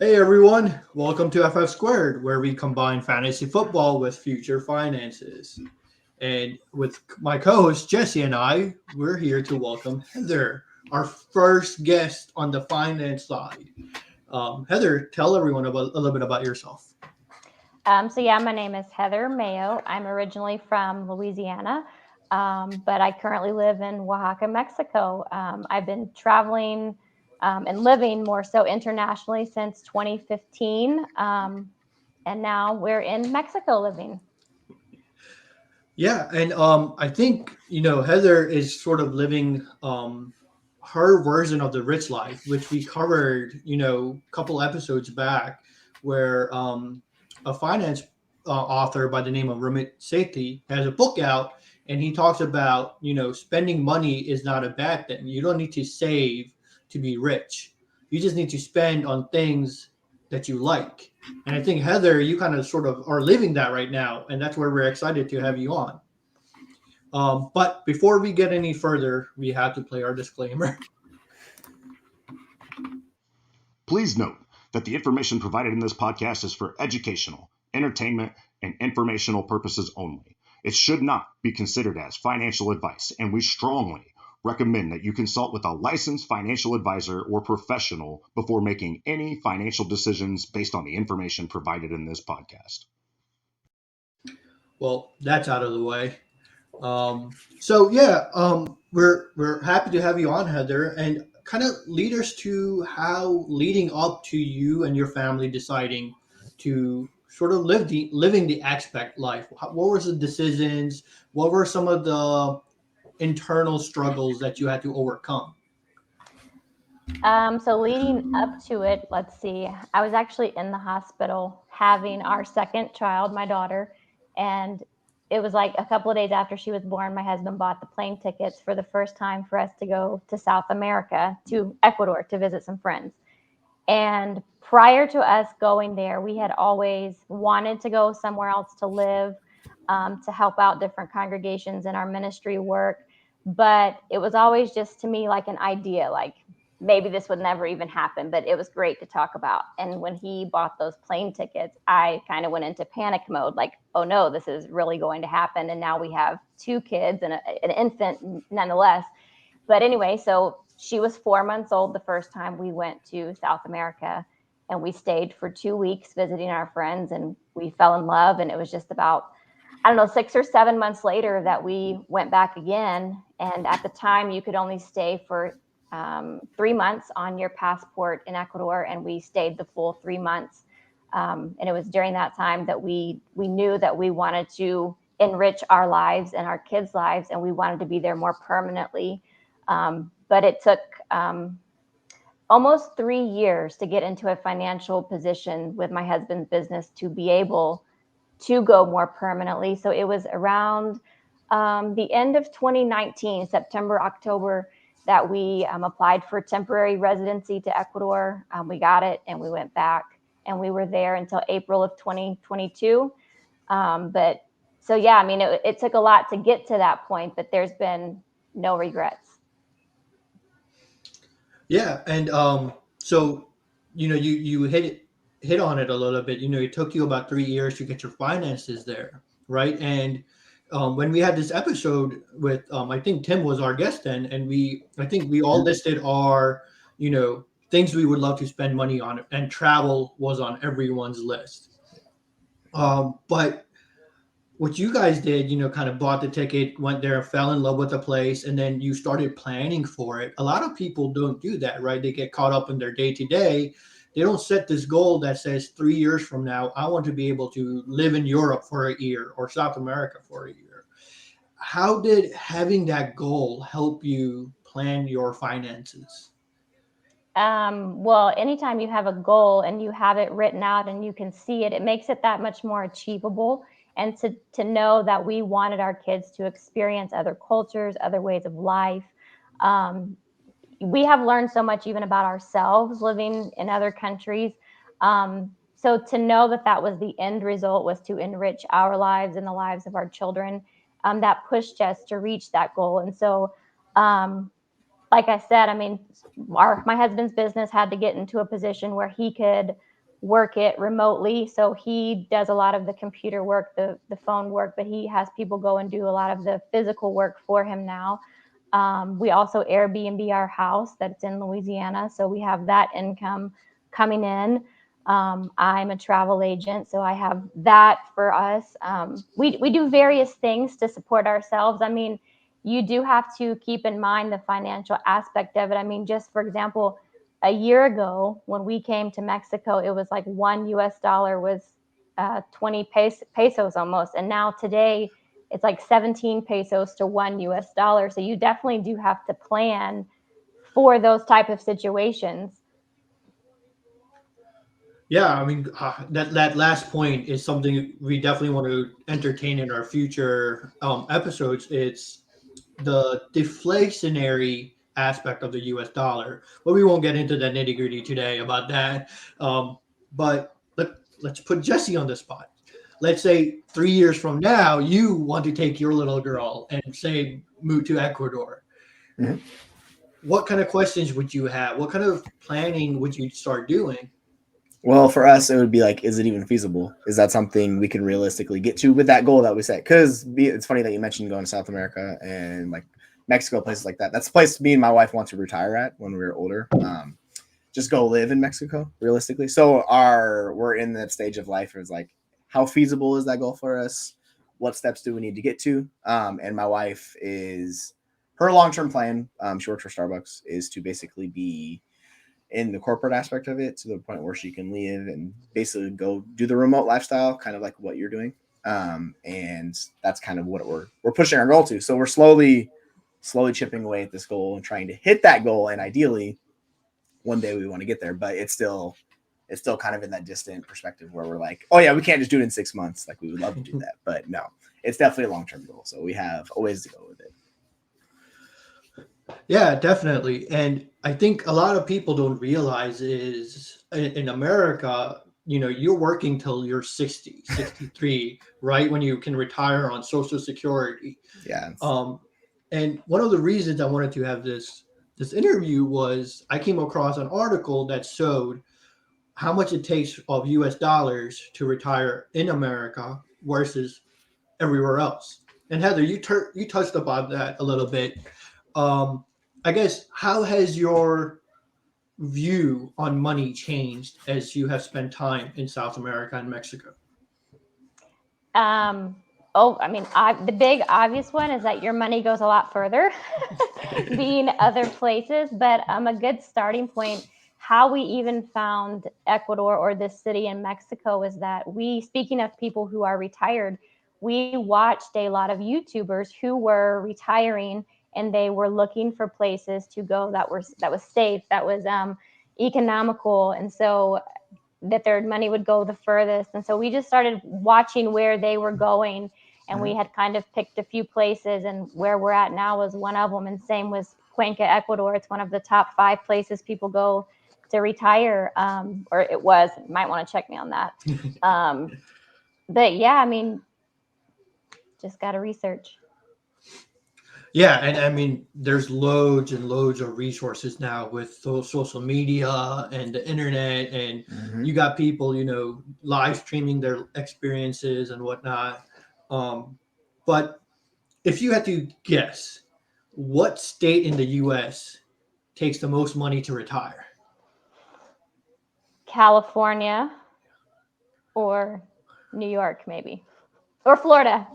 Hey everyone, welcome to FF Squared, where we combine fantasy football with future finances. And with my co host Jesse and I, we're here to welcome Heather, our first guest on the finance side. Heather, tell everyone a little bit about yourself. My name is Heather Mayo. I'm originally from Louisiana, but I currently live in Oaxaca, Mexico. I've been traveling and living more so internationally since 2015, and now we're in Mexico living. Yeah, and I think Heather is sort of living her version of the rich life, which we covered a couple episodes back, where a finance author by the name of Ramit Sethi has a book out, and he talks about spending money is not a bad thing. You don't need to save to be rich. You just need to spend on things that you like. And I think Heather, you kind of sort of are living that right now, and that's where we're excited to have you on. But before we get any further, we have to play our disclaimer. Please note that the information provided in this podcast is for educational, entertainment, and informational purposes only. It should not be considered as financial advice, and we strongly recommend that you consult with a licensed financial advisor or professional before making any financial decisions based on the information provided in this podcast. Well, that's out of the way. We're happy to have you on, Heather, and kind of lead us to how leading up to you and your family deciding to sort of living the expat life. What were the decisions? What were some of the internal struggles that you had to overcome? So leading up to it, let's see, I was actually in the hospital having our second child, my daughter, and it was like a couple of days after she was born, my husband bought the plane tickets for the first time for us to go to South America, to Ecuador, to visit some friends. And prior to us going there, we had always wanted to go somewhere else to live, to help out different congregations in our ministry work. But it was always just to me like an idea, like maybe this would never even happen, but it was great to talk about. And when he bought those plane tickets, I kind of went into panic mode, like, oh no, this is really going to happen. And now we have two kids and an infant nonetheless. But anyway, so she was 4 months old the first time we went to South America, and we stayed for 2 weeks visiting our friends, and we fell in love. And it was just about, I don't know, 6 or 7 months later that we went back again. And at the time, you could only stay for 3 months on your passport in Ecuador, and we stayed the full 3 months. And it was during that time that we knew that we wanted to enrich our lives and our kids' lives, and we wanted to be there more permanently. But it took almost 3 years to get into a financial position with my husband's business to be able to go more permanently. So it was around the end of 2019, September, October, that we applied for temporary residency to Ecuador. We got it and we went back, and we were there until April of 2022. But so, yeah, I mean, it took a lot to get to that point, but there's been no regrets. Yeah, and so you hit on it a little bit. It took you about 3 years to get your finances there, right? And when we had this episode with, I think Tim was our guest then, and I think we all listed our, things we would love to spend money on, and travel was on everyone's list. But what you guys did, kind of bought the ticket, went there, fell in love with the place, and then you started planning for it. A lot of people don't do that, right? They get caught up in their day to day. They don't set this goal that says 3 years from now, I want to be able to live in Europe for a year or South America for a year. How did having that goal help you plan your finances? Well, anytime you have a goal and you have it written out and you can see it, it makes it that much more achievable. And to know that we wanted our kids to experience other cultures, other ways of life. Um, we have learned so much even about ourselves living in other countries. So to know that that was the end result, was to enrich our lives and the lives of our children, that pushed us to reach that goal. And so, like I said, I mean, my husband's business had to get into a position where he could work it remotely. So he does a lot of the computer work, the phone work, but he has people go and do a lot of the physical work for him now. We also Airbnb our house that's in Louisiana. So we have that income coming in. I'm a travel agent, so I have that for us. We do various things to support ourselves. I mean, you do have to keep in mind the financial aspect of it. I mean, just for example, a year ago when we came to Mexico, it was like $1 was 20 pesos almost. And now today it's like 17 pesos to $1. So you definitely do have to plan for those type of situations. Yeah, I mean that last point is something we definitely want to entertain in our future episodes. It's the deflationary aspect of the U.S. dollar, but we won't get into the nitty gritty today about that. But let's put Jesse on the spot. Let's say 3 years from now, you want to take your little girl and say move to Ecuador. Mhm. What kind of questions would you have? What kind of planning would you start doing? Well, for us, it would be like, is it even feasible? Is that something we can realistically get to with that goal that we set? Because it's funny that you mentioned going to South America and like Mexico, places like that. That's a place me and my wife want to retire at when we were older. Just go live in Mexico, realistically. So we're in that stage of life where it's like, how feasible is that goal for us? What steps do we need to get to? And my wife is her long-term plan. She works for Starbucks, is to basically be in the corporate aspect of it to the point where she can live and basically go do the remote lifestyle, kind of like what you're doing. And that's kind of what we're pushing our goal to. So we're slowly chipping away at this goal and trying to hit that goal. And ideally, one day we want to get there, but it's still kind of in that distant perspective where we're like, oh yeah, we can't just do it in 6 months. Like we would love to do that, but no, it's definitely a long-term goal. So we have a ways to go with it. Yeah, definitely. And I think a lot of people don't realize is in America, you're working till you're 60, 63, right? When you can retire on Social Security. Yeah. Um, and one of the reasons I wanted to have this interview was I came across an article that showed how much it takes of US dollars to retire in America versus everywhere else. And Heather, you touched upon that a little bit. Um, I guess how has your view on money changed as you have spent time in South America and Mexico? I mean, the big obvious one is that your money goes a lot further being other places, but a good starting point. How we even found Ecuador or this city in Mexico is that speaking of people who are retired, we watched a lot of YouTubers who were retiring and they were looking for places to go that was safe, that was economical, and so that their money would go the furthest. And so we just started watching where they were going, and we had kind of picked a few places, and where we're at now was one of them. And same was Cuenca, Ecuador. It's one of the top 5 places people go to retire, or it was. You might want to check me on that. But yeah, I mean, just got to research. Yeah, and I mean, there's loads and loads of resources now with social media and the internet, and you got people, live streaming their experiences and whatnot. But if you had to guess, what state in the U.S. takes the most money to retire? California or New York, maybe, or Florida.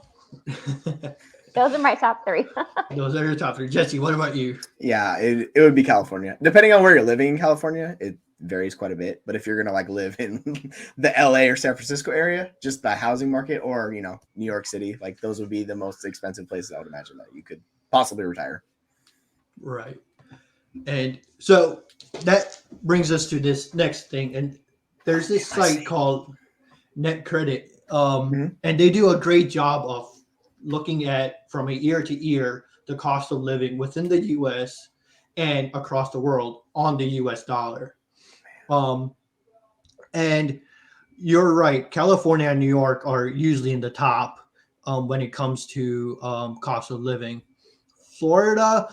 Those are my top 3. Those are your top 3. Jesse, what about you? Yeah, it would be California. Depending on where you're living in California, it varies quite a bit. But if you're gonna like live in the LA or San Francisco area, just the housing market, or New York City, like those would be the most expensive places I would imagine that you could possibly retire. Right. And so that brings us to this next thing. And there's this site called Net Credit, and they do a great job of looking at from a year to year the cost of living within the U.S. and across the world on the U.S. dollar. And you're right, California and New York are usually in the top when it comes to cost of living. Florida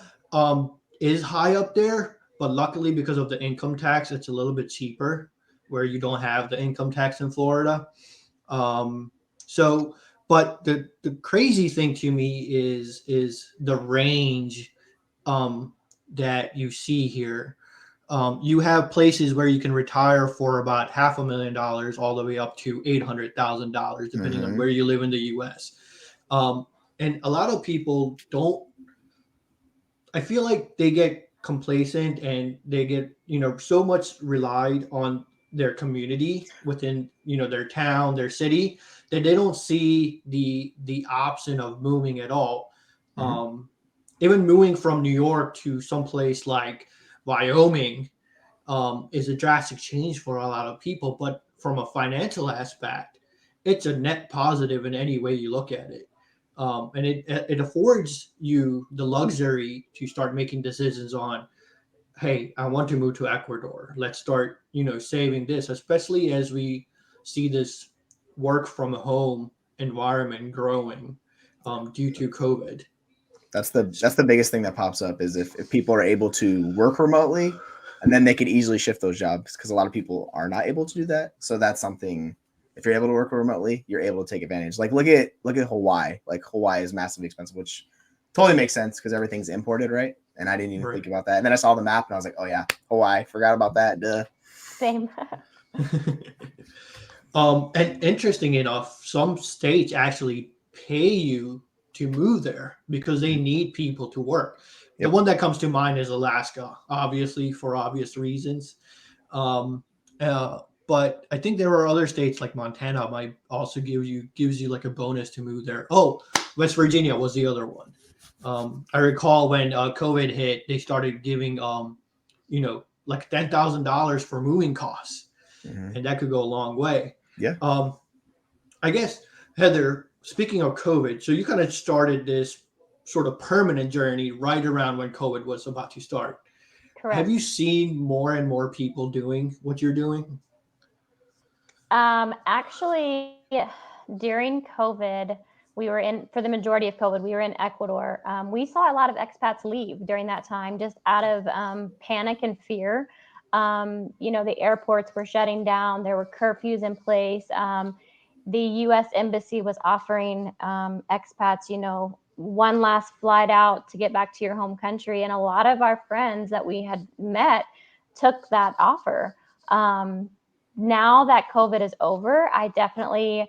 is high up there, but luckily because of the income tax, it's a little bit cheaper. where you don't have the income tax in Florida. So, but the crazy thing to me is the range that you see here. You have places where you can retire for about $500,000 all the way up to $800,000, depending on Mm-hmm. where you live in the U.S. Um, and a lot of people don't. I feel like they get complacent and they get so much relied on their community within their town, their city, that they don't see the option of moving at all. Mm-hmm. Even moving from New York to someplace like Wyoming is a drastic change for a lot of people. But from a financial aspect, it's a net positive in any way you look at it. And it affords you the luxury to start making decisions on, hey, I want to move to Ecuador. Let's start, saving this, especially as we see this work from home environment growing due to COVID. That's the biggest thing that pops up is if people are able to work remotely, and then they could easily shift those jobs because a lot of people are not able to do that. So that's something. If you're able to work remotely, you're able to take advantage. Like look at Hawaii. Like Hawaii is massively expensive, which totally makes sense because everything's imported, right? And I didn't even Right. think about that. And then I saw the map and I was like, oh yeah, Hawaii. Forgot about that. Duh. Same. And interesting enough, some states actually pay you to move there because they need people to work. The Yep. one that comes to mind is Alaska, obviously for obvious reasons. Um, but I think there are other states like Montana might also gives you like a bonus to move there. Oh, West Virginia was the other one. I recall when COVID hit, they started giving like $10,000 for moving costs, Mm-hmm. and that could go a long way. Yeah. I guess, Heather, speaking of COVID, so you kind of started this sort of permanent journey right around when COVID was about to start. Have Correct. you seen more and more people doing what you're doing? Actually, during COVID, we were for the majority of COVID, we were in Ecuador. We saw a lot of expats leave during that time just out of panic and fear. The airports were shutting down, there were curfews in place. The US Embassy was offering expats, one last flight out to get back to your home country. And a lot of our friends that we had met took that offer. Now that COVID is over, I definitely,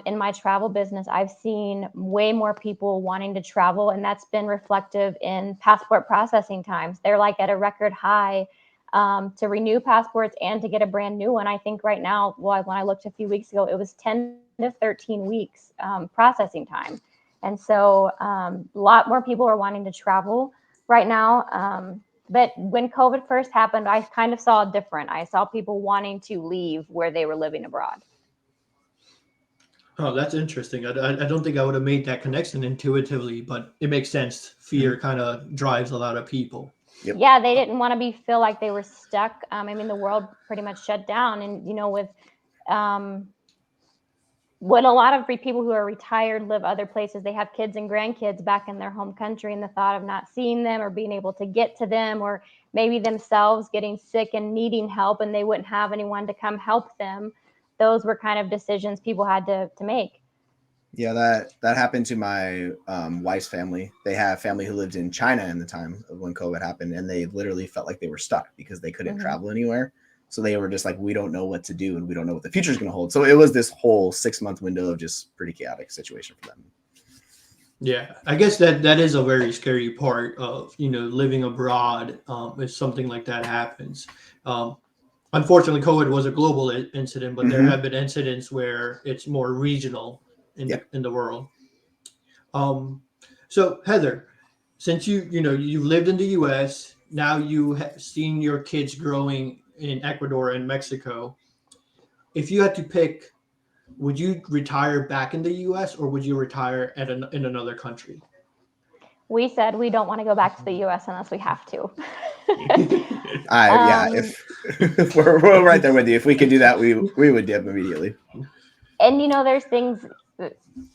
in my travel business, I've seen way more people wanting to travel, and that's been reflective in passport processing times. They're like at a record high to renew passports and to get a brand new one. I think right now, well, when I looked a few weeks ago, it was 10 to 13 weeks processing time. And so a lot more people are wanting to travel right now. But when COVID first happened, I kind of saw different. I saw people wanting to leave where they were living abroad. Oh, that's interesting. I don't think I would have made that connection intuitively, but it makes sense. Fear kind of drives a lot of people. Yep. Yeah, they didn't want to feel like they were stuck. I mean, the world pretty much shut down, and with when a lot of people who are retired live other places, they have kids and grandkids back in their home country, and the thought of not seeing them or being able to get to them, or maybe themselves getting sick and needing help and they wouldn't have anyone to come help them, those were kind of decisions people had to make. Yeah, that happened to my wife's family. They have family who lived in China in the time of when COVID happened, and they literally felt like they were stuck because they couldn't travel anywhere. So they were just like, we don't know what to do, and we don't know what the future is going to hold. So it was this whole 6-month window of just pretty chaotic situation for them. Yeah, I guess that is a very scary part of living abroad. If something like that happens, unfortunately, COVID was a global incident, but there have been incidents where it's more regional in the world. So Heather, since you've lived in the U.S., now you have seen your kids growing in Ecuador and Mexico. If you had to pick, would you retire back in the U.S. or would you retire in another country? We said we don't want to go back to the US unless we have to. If we're right there with you. If we could do that, we would dip immediately. And there's things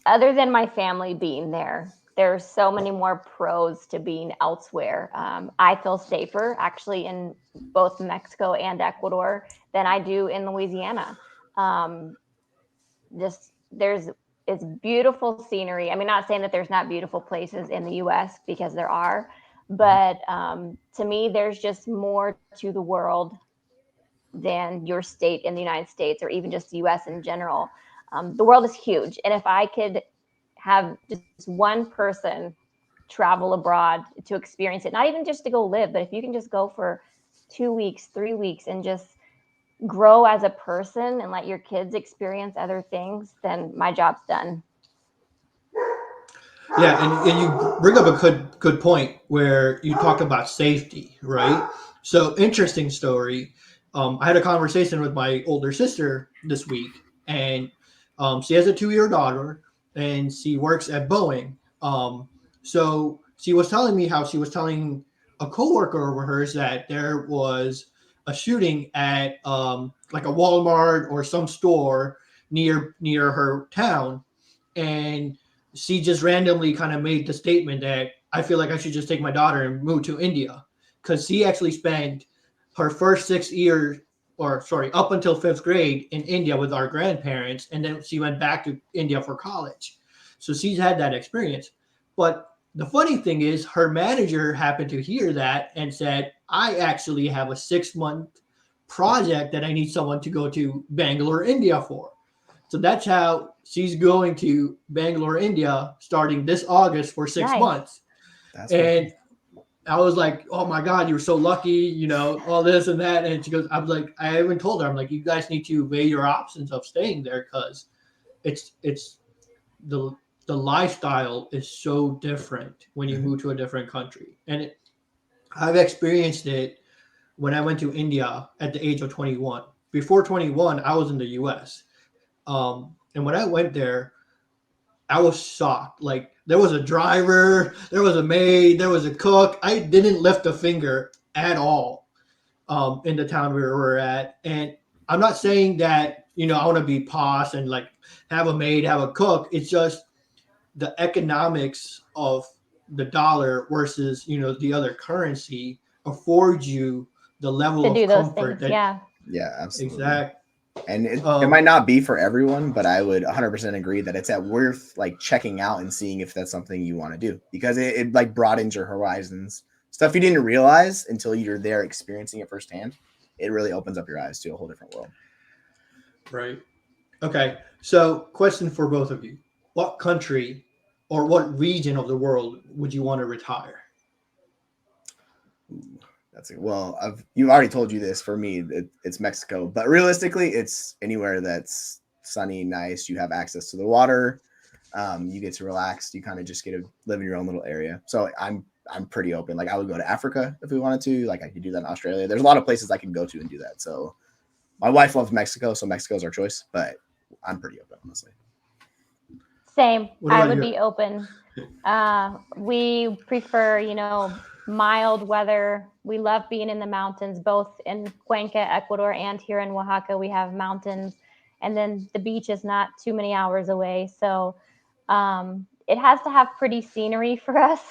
other than my family being there. There's so many more pros to being elsewhere. I feel safer actually in both Mexico and Ecuador than I do in Louisiana. It's beautiful scenery. I mean, not saying that there's not beautiful places in the U.S. because there are, but to me, there's just more to the world than your state in the United States or even just the U.S. in general. The world is huge, and if I could have just one person travel abroad to experience it, not even just to go live, but if you can just go for 2 weeks, 3 weeks, and just grow as a person and let your kids experience other things, then my job's done. Yeah, and you bring up a good point where you talk about safety, right? So interesting story. I had a conversation with my older sister this week, and she has a 2-year daughter, and she works at Boeing. So she was telling me how she was telling a coworker of hers that there was a shooting at like a Walmart or some store near her town, and she just randomly kind of made the statement that I feel like I should just take my daughter and move to India, because she actually spent her first 6 years, or sorry, up until 5th grade in India with our grandparents, and then she went back to India for college. So she's had that experience. But the funny thing is, her manager happened to hear that and said, I actually have a 6-month project that I need someone to go to Bangalore, India for. So that's how she's going to Bangalore, India, starting this August for 6 Nice. months. That's And I was like, oh my God, you're so lucky, all this and that. And she goes, I'm like, I even told her, I'm like, you guys need to weigh your options of staying there, because it's the lifestyle is so different when you move to a different country. And I've experienced it when I went to India at the age of 21. Before 21, I was in the US. And when I went there, I was shocked. Like, there was a driver, there was a maid, there was a cook. I didn't lift a finger at all in the town we were at. And I'm not saying that, I want to be posh and like have a maid, have a cook. It's just the economics of the dollar versus, the other currency affords you the level To do of those comfort things, yeah. Yeah, absolutely. Exactly. And it might not be for everyone, but I would 100% agree that it's worth like checking out and seeing if that's something you want to do, because it like broadens your horizons. Stuff you didn't realize until you're there experiencing it firsthand. It really opens up your eyes to a whole different world. Right. Okay. So, question for both of you. What country or what region of the world would you want to retire? Ooh, you've already told you this. For me, it's Mexico, but realistically, it's anywhere that's sunny, nice. You have access to the water. You get to relax. You kind of just get to live in your own little area. So I'm pretty open. Like, I would go to Africa if we wanted to. Like, I could do that in Australia. There's a lot of places I can go to and do that. So my wife loves Mexico, so Mexico's our choice. But I'm pretty open, honestly. Same. What I about would you? be open. We prefer, mild weather. We love being in the mountains, both in Cuenca, Ecuador, and here in Oaxaca. We have mountains, and then the beach is not too many hours away. So it has to have pretty scenery for us,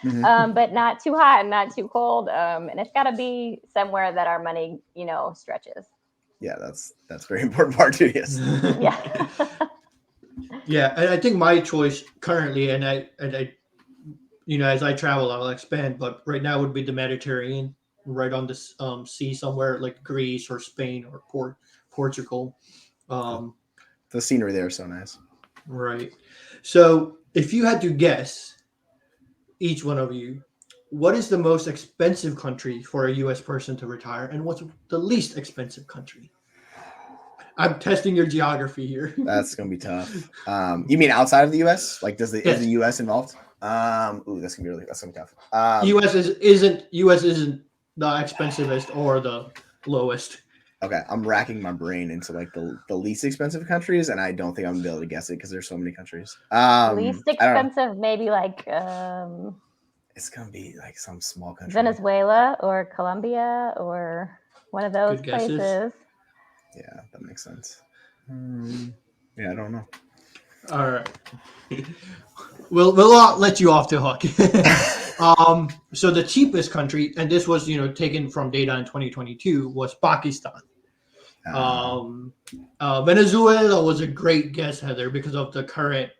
but not too hot and not too cold. And it's got to be somewhere that our money, stretches. Yeah, that's a very important part too. Yes. Yeah. Yeah, and I think my choice currently, and I, as I travel, I'll expand. But right now would be the Mediterranean, right on the sea somewhere like Greece or Spain or Portugal. The scenery there is so nice. Right. So, if you had to guess, each one of you, what is the most expensive country for a U.S. person to retire, and what's the least expensive country? I'm testing your geography here. That's gonna be tough. You mean outside of the U.S.? Like, is the U.S. involved? That's gonna be tough. U.S. isn't the expensivest or the lowest. Okay, I'm racking my brain into like the least expensive countries, and I don't think I'm gonna be able to guess it because there's so many countries. Least expensive, maybe like it's gonna be like some small country, Venezuela or Colombia or one of those places. Yeah, that makes sense. Yeah, I don't know. All right. We'll let you off the hook. So the cheapest country, and this was taken from data in 2022, was Pakistan. Um, Venezuela was a great guess, Heather, because of the current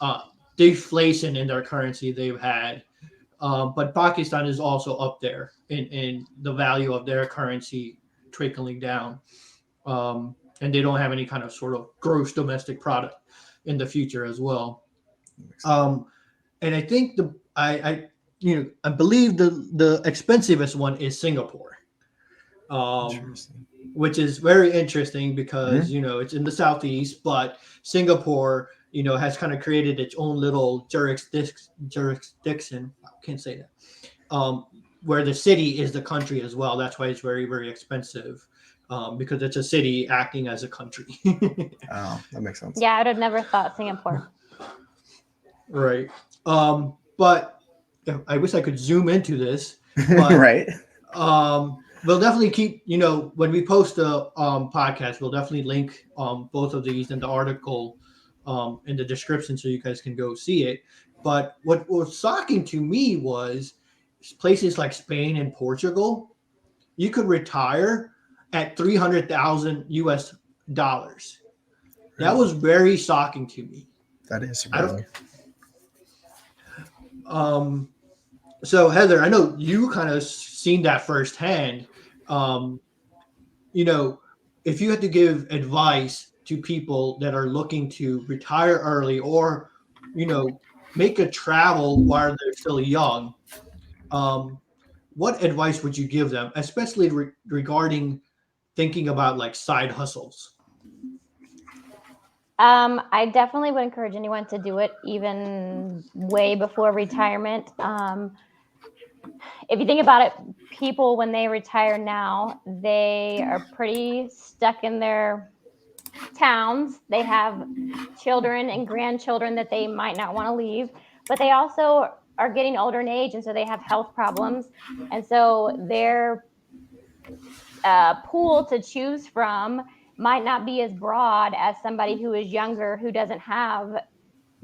uh, deflation in their currency they've had. But Pakistan is also up there in the value of their currency trickling down. And they don't have any kind of sort of gross domestic product in the future as well. Um, and I think I believe the expensivest one is Singapore, um, Interesting. which is very interesting because Mhm. it's in the southeast, but Singapore has kind of created its own little jurisdiction. I can't say that. Um, where the city is the country as well. That's why it's very very expensive, because it's a city acting as a country. Oh, that makes sense. Yeah, I would have never thought Singapore. Right. But I wish I could zoom into this, but Right. we'll definitely keep, when we post the podcast, we'll definitely link both of these in the article in the description so you guys can go see it. But what was shocking to me was places like Spain and Portugal, you could retire at 300,000 US dollars. That Really? was very shocking to me. That is I don't surprising. um So Heather, I know you kind of seen that firsthand. Um, you know, if you had to give advice to people that are looking to retire early or, you know, make a travel while they're still young, um, what advice would you give them, especially regarding thinking about like side hustles? I definitely would encourage anyone to do it even way before retirement. If you think about it, people when they retire now, they are pretty stuck in their towns. They have children and grandchildren that they might not want to leave, but they also are getting older in age, and so they have health problems, and so their pool to choose from might not be as broad as somebody who is younger who doesn't have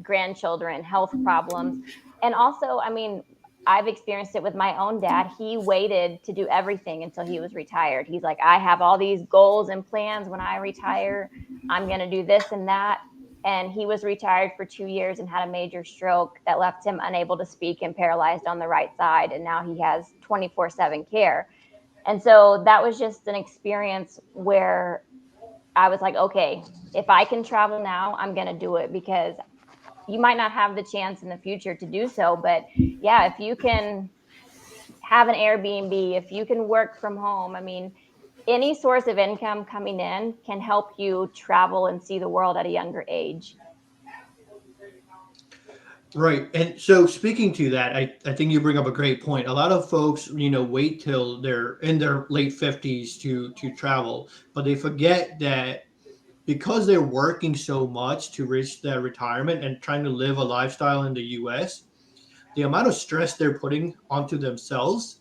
grandchildren, health problems. And also, I mean, I've experienced it with my own dad. He waited to do everything until he was retired. He's like, I have all these goals and plans when I retire. I'm going to do this and that. And he was retired for 2 years and had a major stroke that left him unable to speak and paralyzed on the right side. And now he has 24/7 care. And so that was just an experience where I was like, okay, if I can travel now, I'm going to do it because you might not have the chance in the future to do so. But yeah, if you can have an Airbnb, if you can work from home, I mean, any source of income coming in can help you travel and see the world at a younger age. Right. And so speaking to that, I think you bring up a great point. A lot of folks, wait till they're in their late 50s to travel, but they forget that because they're working so much to reach their retirement and trying to live a lifestyle in the US, the amount of stress they're putting onto themselves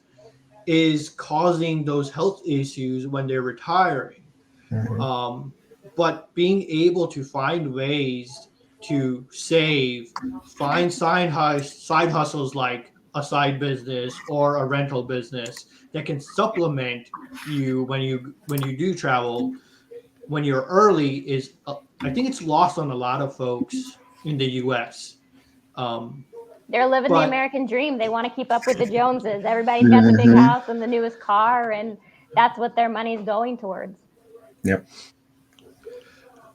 is causing those health issues when they're retiring. Mhm. Um, but being able to find ways to save, find side hustles like a side business or a rental business that can supplement you when you do travel when you're early is I think it's lost on a lot of folks in the U.S. Um, They're living the but American dream. They want to keep up with the Joneses. Everybody's got the big Mhm. house and the newest car, and that's what their money's going towards. Yep.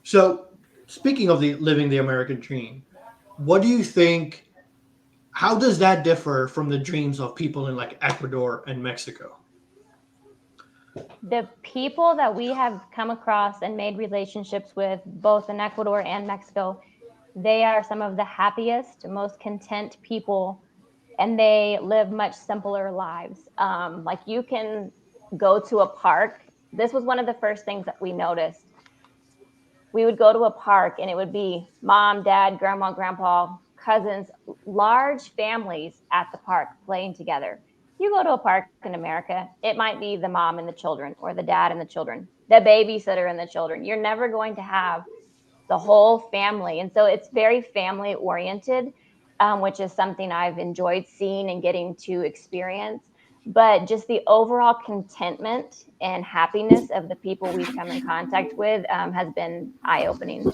so speaking of the living the American dream, what do you think? How does that differ from the dreams of people in like Ecuador and Mexico? The people that we have come across and made relationships with, both in Ecuador and Mexico, they are some of the happiest, most content people, and they live much simpler lives. Like you can go to a park. This was one of the first things that we noticed. We would go to a park and it would be mom, dad, grandma, grandpa, cousins, large families at the park playing together. You go to a park in America, it might be the mom and the children, or the dad and the children, the babysitter and the children. You're never going to have the whole family. And so it's very family oriented, which is something I've enjoyed seeing and getting to experience. but just the overall contentment and happiness of the people we've come in contact with has been eye-opening.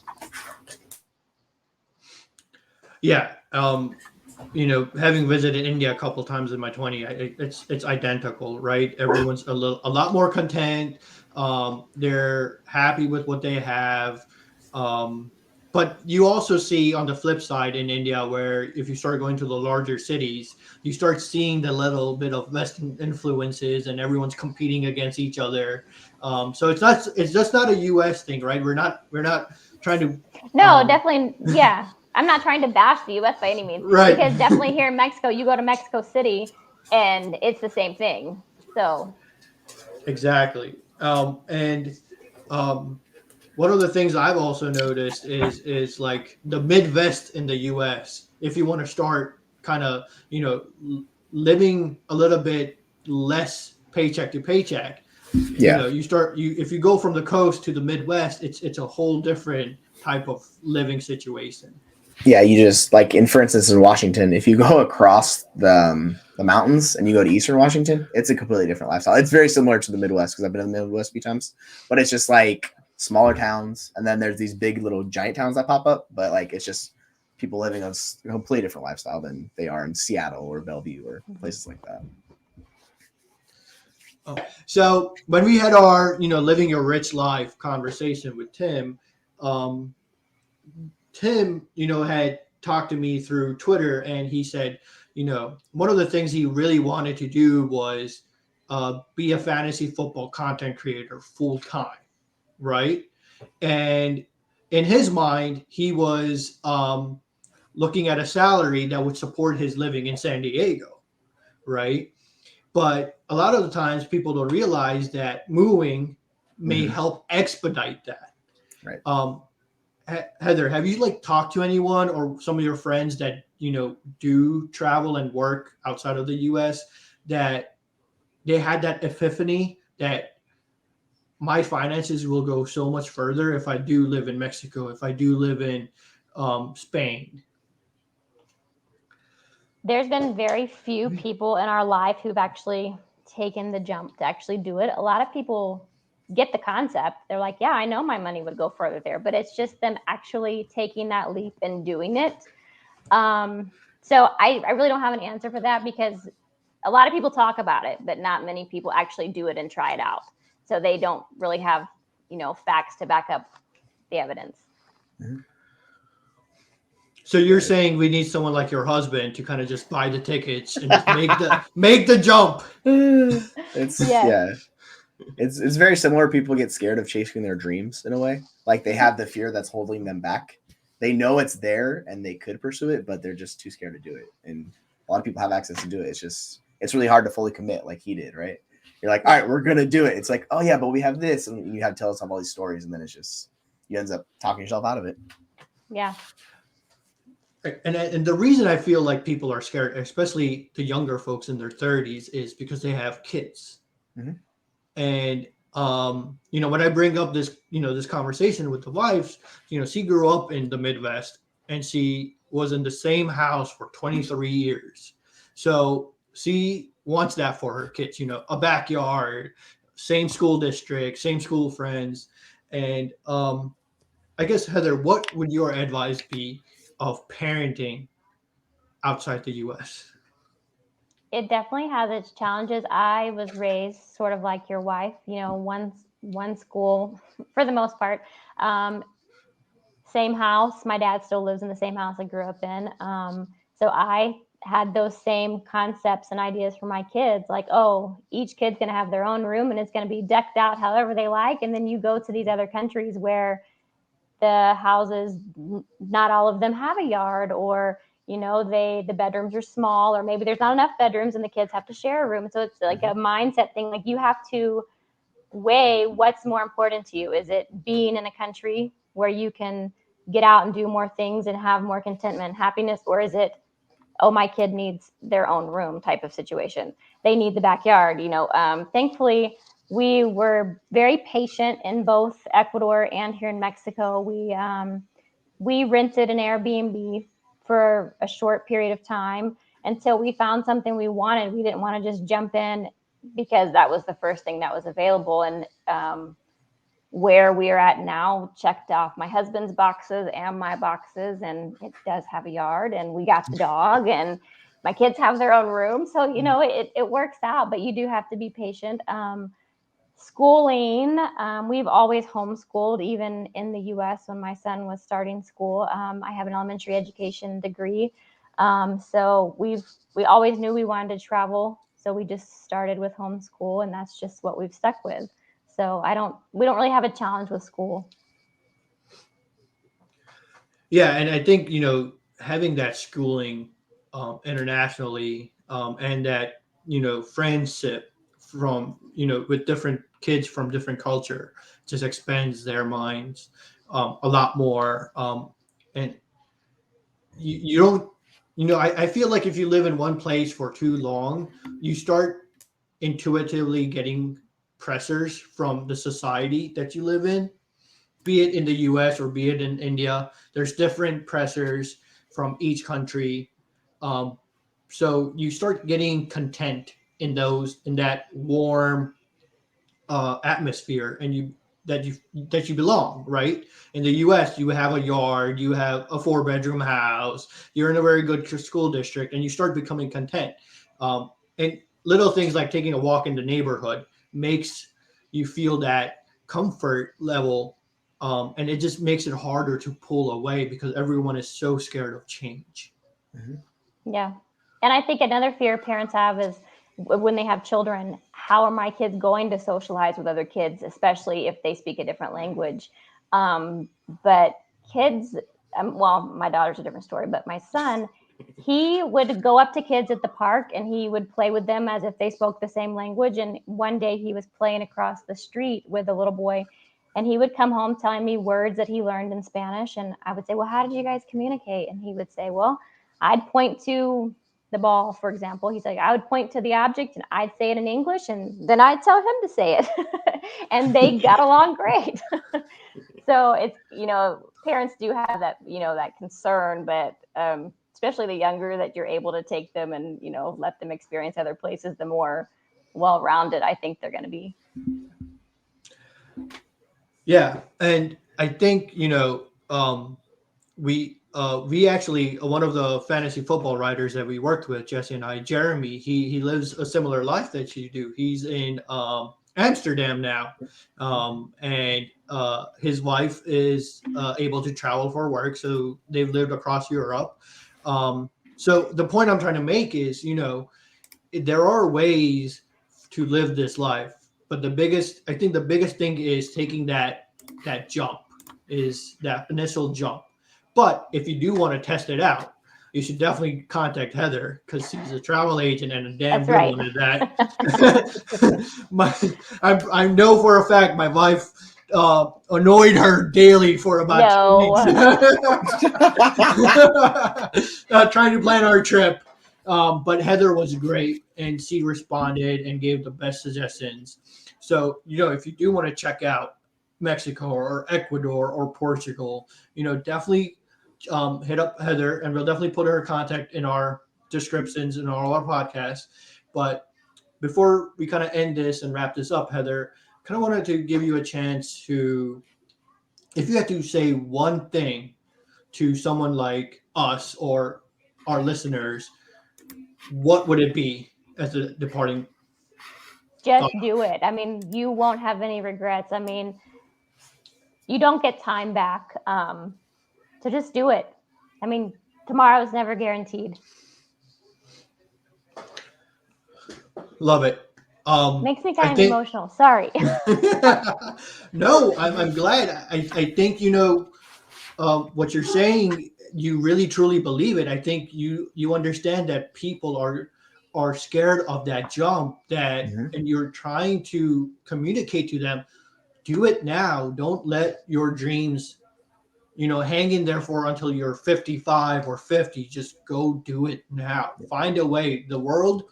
Yeah. Having visited India a couple times in my 20s, it's identical, right? Everyone's a lot more content. They're happy with what they have. But you also see on the flip side in India, where if you start going to the larger cities, you start seeing the little bit of Western influences, and everyone's competing against each other. So it's just not a U.S. thing, right? We're not trying to. No, definitely. Yeah. I'm not trying to bash the US by any means, Right. because definitely here in Mexico, you go to Mexico City and it's the same thing. So Exactly. And one of the things I've also noticed is like the Midwest in the U.S. If you want to start kind of living a little bit less paycheck to paycheck, Yeah. if you go from the coast to the Midwest, it's a whole different type of living situation. Yeah, you just like for instance in Washington, if you go across the mountains and you go to Eastern Washington, it's a completely different lifestyle. It's very similar to the Midwest because I've been in the Midwest a few times, but it's just like smaller towns, and then there's these big little giant towns that pop up, but like it's just people living a completely different lifestyle than they are in Seattle or Bellevue or places like that. So when we had our living your rich life conversation with Tim, um, Tim, had talked to me through Twitter, and he said, one of the things he really wanted to do was be a fantasy football content creator full time, right? And in his mind, he was looking at a salary that would support his living in San Diego, right? But a lot of the times, people don't realize that moving may help expedite that. Right. Heather, have you like talked to anyone or some of your friends that do travel and work outside of the U.S. that they had that epiphany that my finances will go so much further if I do live in Mexico, if I do live in Spain? there's been very few people in our life who've actually taken the jump to actually do it. A lot of people get the concept. They're like, yeah, I know my money would go further there, but it's just them actually taking that leap and doing it. So I really don't have an answer for that, because a lot of people talk about it, but not many people actually do it and try it out. So they don't really have, facts to back up the evidence. So you're saying we need someone like your husband to kind of just buy the tickets and just make the jump. It's Yes. yeah. It's very similar. People get scared of chasing their dreams in a way. Like they have the fear that's holding them back. They know it's there and they could pursue it, but they're just too scared to do it. And a lot of people have access to do it. It's really hard to fully commit like he did, right? You're like, all right, we're gonna do it. It's like, oh yeah, but we have this, and you have to tell us all these stories, and then it's just you ends up talking yourself out of it. Yeah. And the reason I feel like people are scared, especially the younger folks in their 30s, is because they have kids. And when I bring up this conversation with the wives, she grew up in the Midwest and she was in the same house for 23 years. So she wants that for her kids, a backyard, same school district, same school friends. And I guess, Heather, what would your advice be of parenting outside the US? It definitely has its challenges. I was raised sort of like your wife, one school for the most part. Same house. My dad still lives in the same house I grew up in. So I had those same concepts and ideas for my kids, like, oh, each kid's going to have their own room and it's going to be decked out however they like. And then you go to these other countries where the houses, not all of them have a yard, or the bedrooms are small, or maybe there's not enough bedrooms and the kids have to share a room. So it's like a mindset thing. Like, you have to weigh what's more important to you. Is it being in a country where you can get out and do more things and have more contentment and happiness, or is it, oh, my kid needs their own room type of situation? They need the backyard. Thankfully, we were very patient in both Ecuador and here in Mexico. We rented an Airbnb for a short period of time, until we found something we wanted. We didn't want to just jump in because that was the first thing that was available. And where we are at now checked off my husband's boxes and my boxes, and it does have a yard, and we got the dog, and my kids have their own room. So, you know, it works out, but you do have to be patient. Schooling, we've always homeschooled, even in the US when my son was starting school. I have an elementary education degree. So we always knew we wanted to travel. So we just started with homeschool, and that's just what we've stuck with. So we don't really have a challenge with school. Yeah, and I think, you know, having that schooling internationally, and that, you know, friendship from, you know, with different kids from different culture just expands their minds a lot more. And you don't, you know, I feel like if you live in one place for too long, you start intuitively getting pressures from the society that you live in, be it in the US or be it in India. There's different pressures from each country. Um, so you start getting content in that warm atmosphere, and you belong, right? In the US, you have a yard, you have a 4-bedroom house, you're in a very good school district, and you start becoming content. And little things like taking a walk in the neighborhood makes you feel that comfort level, and it just makes it harder to pull away because everyone is so scared of change. Yeah. And I think another fear parents have is when they have children, how are my kids going to socialize with other kids, especially if they speak a different language? But kids, well, my daughter's a different story, but my son, he would go up to kids at the park and he would play with them as if they spoke the same language. And one day he was playing across the street with a little boy, and he would come home telling me words that he learned in Spanish. And I would say, well, how did you guys communicate? And he would say, well, I'd point to the ball, for example. He's like, I would point to the object and I'd say it in English, and then I'd tell him to say it. And they got along great. So it's, you know, parents do have that, you know, that concern, but especially the younger that you're able to take them and, you know, let them experience other places, the more well-rounded I think they're going to be. Yeah, and I think, you know, we actually, one of the fantasy football writers that we worked with, Jesse and I, Jeremy, he lives a similar life that you do. He's in Amsterdam now, and his wife is able to travel for work, so they've lived across Europe. So the point I'm trying to make is, you know, there are ways to live this life, but I think the biggest thing is taking that jump, is that initial jump. But if you do want to test it out, you should definitely contact Heather because she's a travel agent and a damn That's good right. one at that. I know for a fact my wife annoyed her daily for about 2 weeks trying to plan our trip. But Heather was great, and she responded and gave the best suggestions. So, you know, if you do want to check out Mexico or Ecuador or Portugal, you know, definitely hit up Heather, and we'll definitely put her contact in our descriptions in all our podcasts. But before we kind of end this and wrap this up, Heather, kind of wanted to give you a chance to, if you had to say one thing to someone like us or our listeners, what would it be as a departing Just thought? do it. I mean, you won't have any regrets. I mean, you don't get time back. So just do it. I mean, tomorrow is never guaranteed. Love it. Makes me I kind of think emotional. Sorry. no, I'm glad. I think, you know, what you're saying, you really truly believe it. I think you understand that people are scared of that jump, that and you're trying to communicate to them, do it now. Don't let your dreams, you know, hang in there for until you're 55 or 50. Just go do it now. Find a way. The world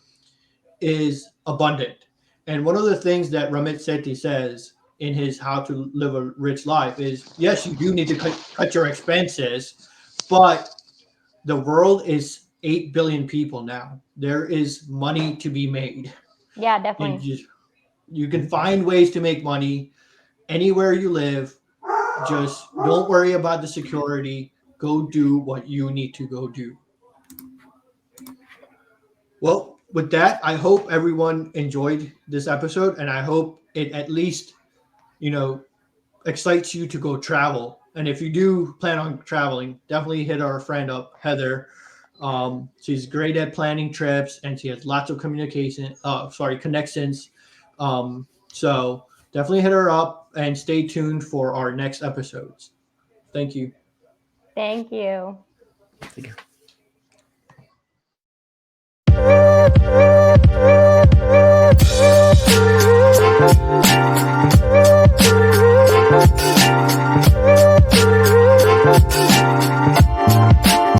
is abundant. And one of the things that Ramit Sethi says in his How to Live a Rich Life is, yes, you do need to cut your expenses, but the world is 8 billion people now. There is money to be made. Yeah, And definitely. you can find ways to make money anywhere you live. Just don't worry about the security. Go do what you need to go do. Well, with that, I hope everyone enjoyed this episode, and I hope it at least, you know, excites you to go travel. And if you do plan on traveling, definitely hit our friend up, Heather. She's great at planning trips, and she has lots of connections. So definitely hit her up and stay tuned for our next episodes. Thank you. Thank you. Thank you.